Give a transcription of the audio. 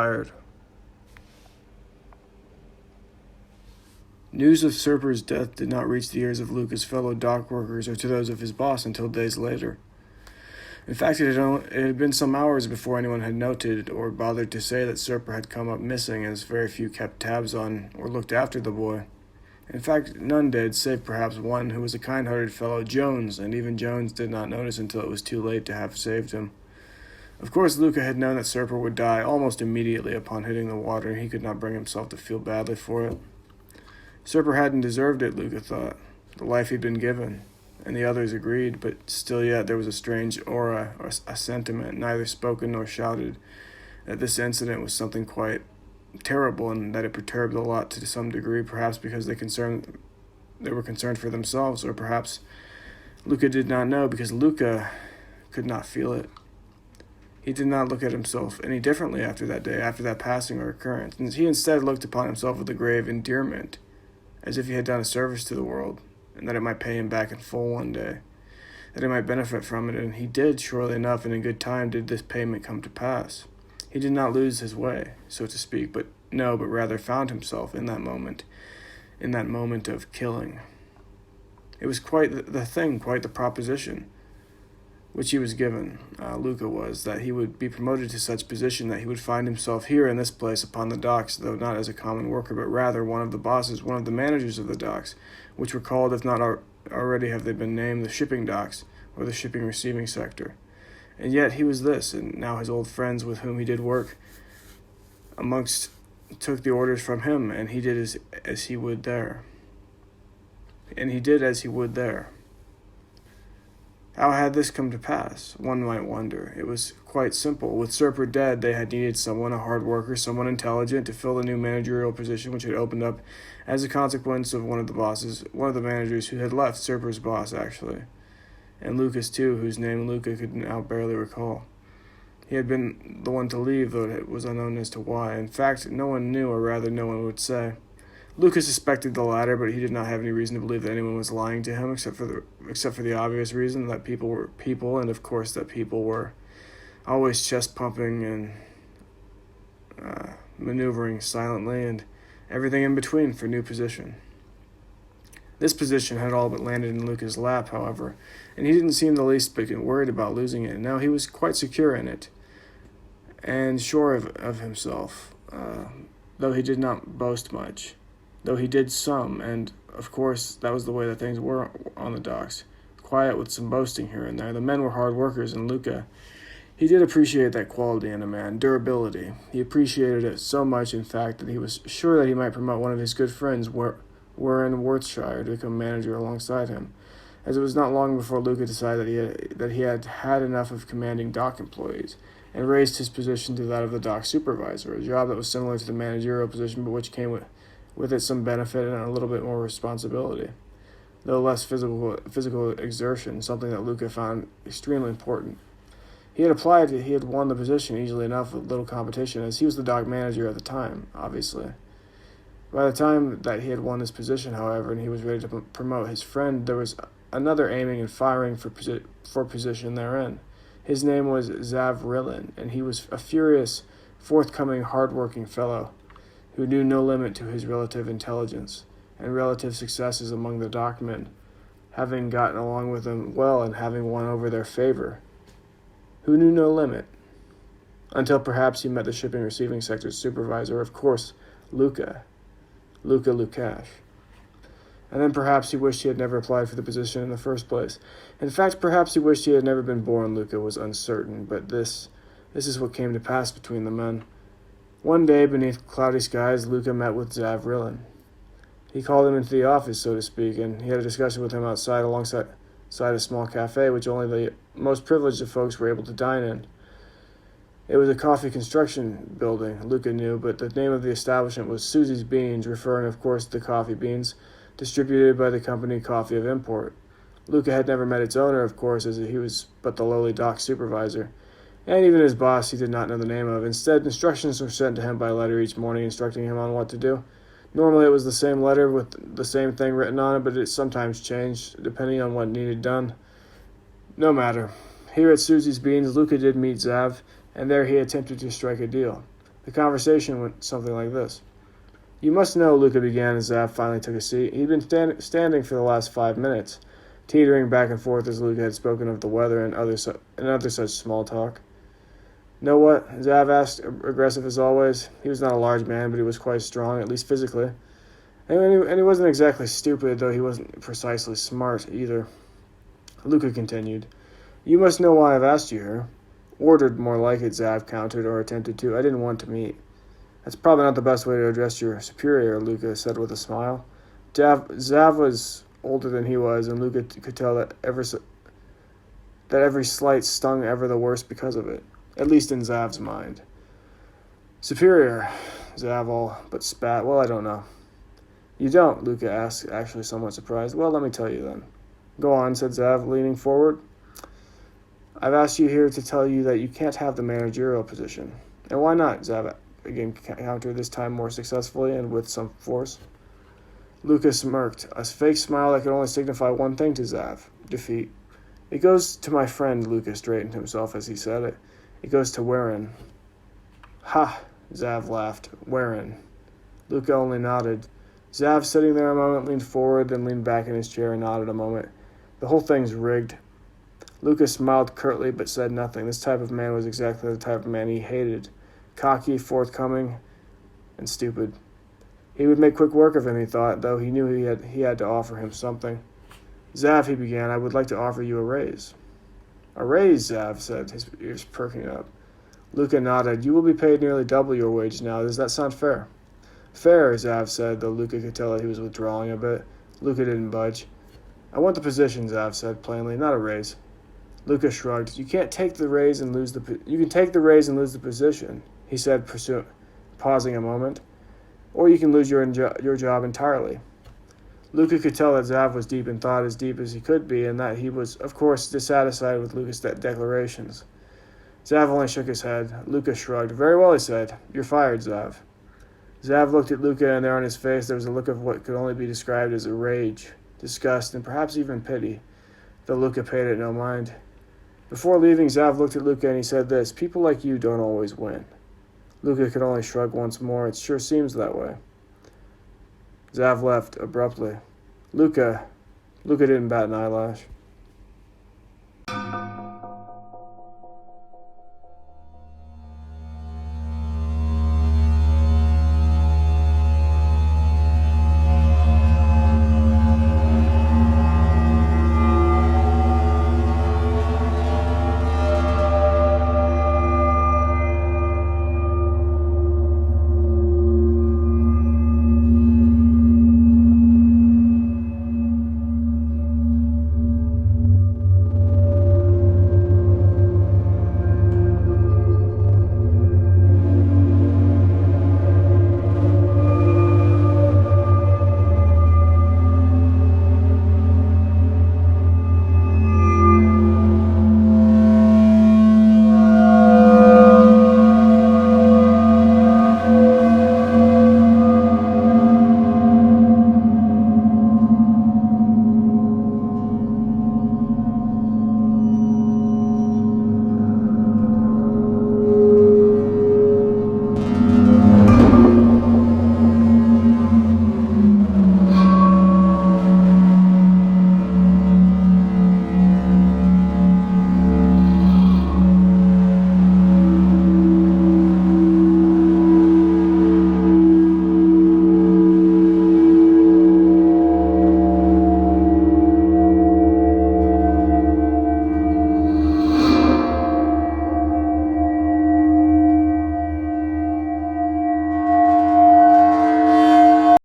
LuShire. News of Serper's death did not reach the ears of Luka's fellow dock workers or to those of his boss until days later. In fact, it had been some hours before anyone had noted or bothered to say that Serper had come up missing, as very few kept tabs on or looked after the boy. In fact, none did, save perhaps one who was a kind-hearted fellow, Jones, and even Jones did not notice until it was too late to have saved him. Of course, Luka had known that Serper would die almost immediately upon hitting the water, and he could not bring himself to feel badly for it. Serper hadn't deserved it, Luka thought, the life he'd been given, and the others agreed, but still yet there was a strange aura, or a sentiment, neither spoken nor shouted, that this incident was something quite terrible and that it perturbed a lot to some degree, perhaps because they were concerned for themselves, or perhaps Luka did not know because Luka could not feel it. He did not look at himself any differently after that day, after that passing or occurrence, and he instead looked upon himself with a grave endearment, as if he had done a service to the world, and that it might pay him back in full one day, that he might benefit from it, and he did, surely enough, and in good time did this payment come to pass. He did not lose his way, so to speak, but rather found himself in that moment of killing. It was quite the thing, quite the proposition, which he was given, Luka was, that he would be promoted to such position that he would find himself here in this place upon the docks, though not as a common worker, but rather one of the bosses, one of the managers of the docks, which were called, if not already have they been named, the shipping docks, or the shipping receiving sector. And yet he was this, and now his old friends with whom he did work amongst took the orders from him, and he did as he would there. How had this come to pass? One might wonder. It was quite simple. With Serper dead, they had needed someone, a hard worker, someone intelligent, to fill the new managerial position which had opened up as a consequence of one of the managers who had left, Serper's boss, actually. And Lucas, too, whose name Luka could now barely recall. He had been the one to leave, though it was unknown as to why. In fact, no one knew, or rather no one would say. Luka suspected the latter, but he did not have any reason to believe that anyone was lying to him, except for the obvious reason that people were people, and of course that people were always chest-pumping and maneuvering silently, and everything in between for new position. This position had all but landed in Luka's lap, however, and he didn't seem the least bit worried about losing it. No, he was quite secure in it, and sure of himself, though he did not boast much, though he did some, and, of course, that was the way that things were on the docks, quiet with some boasting here and there. The men were hard workers, and Luka, he did appreciate that quality in a man, durability. He appreciated it so much, in fact, that he was sure that he might promote one of his good friends, were in LuShire, to become manager alongside him, as it was not long before Luka decided that he had had enough of commanding dock employees, and raised his position to that of the dock supervisor, a job that was similar to the managerial position, but which came with it some benefit and a little bit more responsibility, though less physical exertion, something that Luka found extremely important. He had won the position easily enough with little competition, as he was the dock manager at the time, obviously. By the time that he had won this position, however, and he was ready to promote his friend, there was another aiming and firing for position therein. His name was Zavrilin, and he was a furious, forthcoming, hard-working fellow who knew no limit to his relative intelligence and relative successes among the dockmen, having gotten along with them well and having won over their favor. Who knew no limit? Until perhaps he met the shipping receiving sector's supervisor, of course, Luka Lukash. And then perhaps he wished he had never applied for the position in the first place. In fact, perhaps he wished he had never been born. Luka was uncertain, but this is what came to pass between the men. One day, beneath cloudy skies, Luka met with Zavrilin. He called him into the office, so to speak, and he had a discussion with him outside alongside a small cafe, which only the most privileged of folks were able to dine in. It was a coffee construction building, Luka knew, but the name of the establishment was Susie's Beans, referring, of course, to the coffee beans distributed by the company Coffee of Import. Luka had never met its owner, of course, as he was but the lowly dock supervisor, and even his boss he did not know the name of. Instead, instructions were sent to him by letter each morning instructing him on what to do. Normally it was the same letter with the same thing written on it, but it sometimes changed, depending on what needed done. No matter. Here at Susie's Beans, Luka did meet Zav, and there he attempted to strike a deal. The conversation went something like this. You must know, Luka began as Zav finally took a seat. He'd been standing for the last 5 minutes, teetering back and forth as Luka had spoken of the weather and other such small talk. Know what? Zav asked, aggressive as always. He was not a large man, but he was quite strong, at least physically. And he wasn't exactly stupid, though he wasn't precisely smart either. Luka continued. You must know why I've asked you here. Ordered, more like it, Zav countered, or attempted to. I didn't want to meet. That's probably not the best way to address your superior, Luka said with a smile. Zav was older than he was, and Luka could tell that every slight stung ever the worse because of it, at least in Zav's mind. Superior, Zav all but spat. Well, I don't know. You don't, Luka asked, actually somewhat surprised. Well, let me tell you then. Go on, said Zav, leaning forward. I've asked you here to tell you that you can't have the managerial position. And why not? Zav again countered, this time more successfully and with some force. Luka smirked, a fake smile that could only signify one thing to Zav, defeat. It goes to my friend, Luka straightened himself as he said it. It goes to Warren. Ha, Zav laughed. Warren. Luka only nodded. Zav, sitting there a moment, leaned forward, then leaned back in his chair and nodded a moment. The whole thing's rigged. Luka smiled curtly but said nothing. This type of man was exactly the type of man he hated. Cocky, forthcoming, and stupid. He would make quick work of him, he thought, though he knew he had to offer him something. Zav, he began, I would like to offer you a raise. A raise, Zav said, his ears perking up. Luka nodded. You will be paid nearly double your wage now. Does that sound fair? Fair, Zav said, though Luka could tell that he was withdrawing a bit. Luka didn't budge. I want the position, Zav said plainly, not a raise. Luka shrugged. You can take the raise and lose the position, he said, pausing a moment. Or you can lose your job entirely. Luka could tell that Zav was deep in thought, as deep as he could be, and that he was, of course, dissatisfied with Luka's declarations. Zav only shook his head. Luka shrugged. Very well, he said. You're fired, Zav. Zav looked at Luka, and there on his face there was a look of what could only be described as a rage, disgust, and perhaps even pity, though Luka paid it no mind. Before leaving, Zav looked at Luka and he said this, People like you don't always win. Luka could only shrug once more. It sure seems that way. Zav left abruptly. Luka didn't bat an eyelash.